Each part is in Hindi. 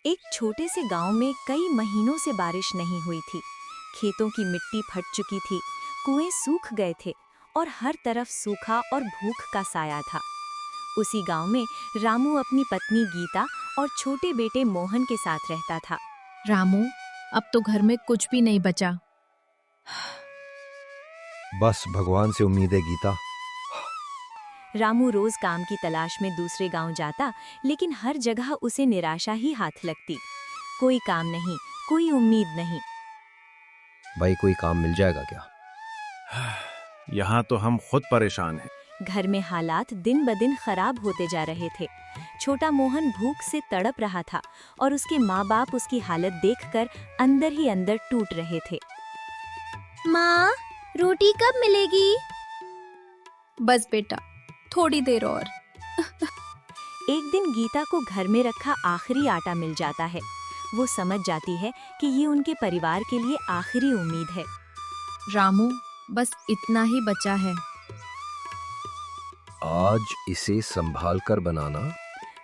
एक छोटे से गांव में कई महीनों से बारिश नहीं हुई थी। खेतों की मिट्टी फट चुकी थी, कुएं सूख गए थे और हर तरफ सूखा और भूख का साया था। उसी गांव में रामू अपनी पत्नी गीता और छोटे बेटे मोहन के साथ रहता था। रामू, अब तो घर में कुछ भी नहीं बचा। बस भगवान से उम्मीद है गीता। रामू रोज काम की तलाश में दूसरे गांव जाता, लेकिन हर जगह उसे निराशा ही हाथ लगती। कोई काम नहीं, कोई उम्मीद नहीं। भाई कोई काम मिल जाएगा क्या? यहाँ तो हम खुद परेशान हैं। घर में हालात दिन ब दिन खराब होते जा रहे थे। छोटा मोहन भूख से तड़प रहा था और उसके माँ बाप उसकी हालत देखकर अंदर ही अंदर टूट रहे थे। माँ, रोटी कब मिलेगी? बस बेटा, थोड़ी देर और। एक दिन गीता को घर में रखा आखिरी आटा मिल जाता है। वो समझ जाती है कि ये उनके परिवार के लिए आखिरी उम्मीद है। रामू, बस इतना ही बचा है। आज इसे संभाल कर बनाना।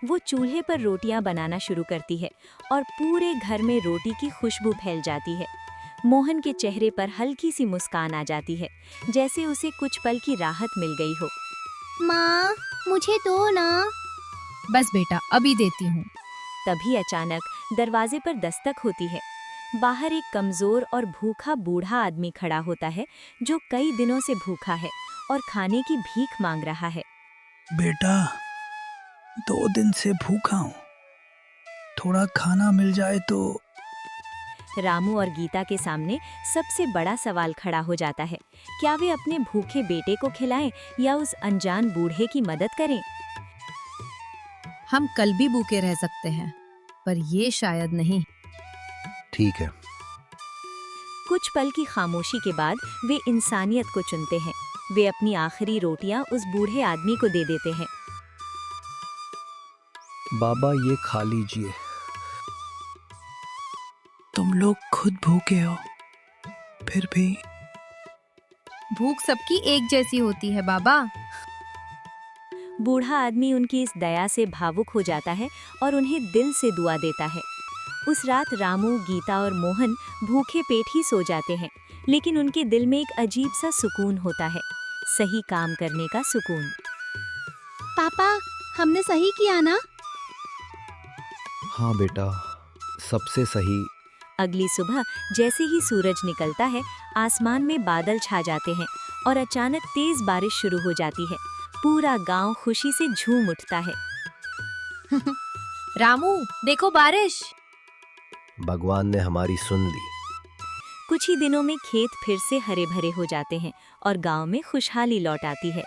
वो चूल्हे पर रोटियां बनाना शुरू करती है और पूरे घर में रोटी की खुशबू फैल जाती है। मोहन के चेहरे पर हल्की सी मुस्कान आ जाती है, जैसे उसे कुछ पल की राहत मिल गई हो। माँ, मुझे दो ना। बस बेटा, अभी देती हूँ। तभी अचानक दरवाजे पर दस्तक होती है। बाहर एक कमजोर और भूखा बूढ़ा आदमी खड़ा होता है, जो कई दिनों से भूखा है और खाने की भीख मांग रहा है। बेटा, 2 दिन से भूखा हूँ, थोड़ा खाना मिल जाए तो। रामू और गीता के सामने सबसे बड़ा सवाल खड़ा हो जाता है। क्या वे अपने भूखे बेटे को खिलाएं या उस अनजान बूढ़े की मदद करें? हम कल भी भूखे रह सकते हैं, पर ये शायद नहीं। ठीक है। कुछ पल की खामोशी के बाद वे इंसानियत को चुनते हैं। वे अपनी आखिरी रोटियां उस बूढ़े आदमी को दे देते हैं। बाबा ये खा लीजिए। तुम लोग खुद भूखे हो, फिर भी। भूख सबकी एक जैसी होती है बाबा। बूढ़ा आदमी उनकी इस दया से भावुक हो जाता है और उन्हें दिल से दुआ देता है। उस रात रामू, गीता और मोहन भूखे पेट ही सो जाते हैं, लेकिन उनके दिल में एक अजीब सा सुकून होता है, सही काम करने का सुकून। पापा, हमने सही किया ना? हाँ बेटा, सबसे सही। अगली सुबह जैसे ही सूरज निकलता है, आसमान में बादल छा जाते हैं और अचानक तेज बारिश शुरू हो जाती है। पूरा गांव खुशी से झूम उठता है। रामू, देखो बारिश। भगवान ने हमारी सुन ली। कुछ ही दिनों में खेत फिर से हरे भरे हो जाते हैं और गांव में खुशहाली लौट आती है।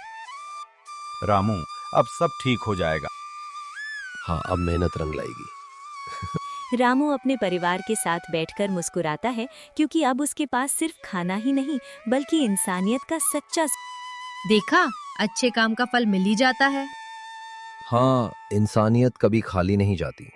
रामू, अब सब ठीक हो जाएगा। हाँ, अब मेहनत रंग लाएगी। रामू अपने परिवार के साथ बैठकर मुस्कुराता है, क्योंकि अब उसके पास सिर्फ खाना ही नहीं, बल्कि इंसानियत का सच्चा। देखा, अच्छे काम का फल मिल ही जाता है। हाँ, इंसानियत कभी खाली नहीं जाती।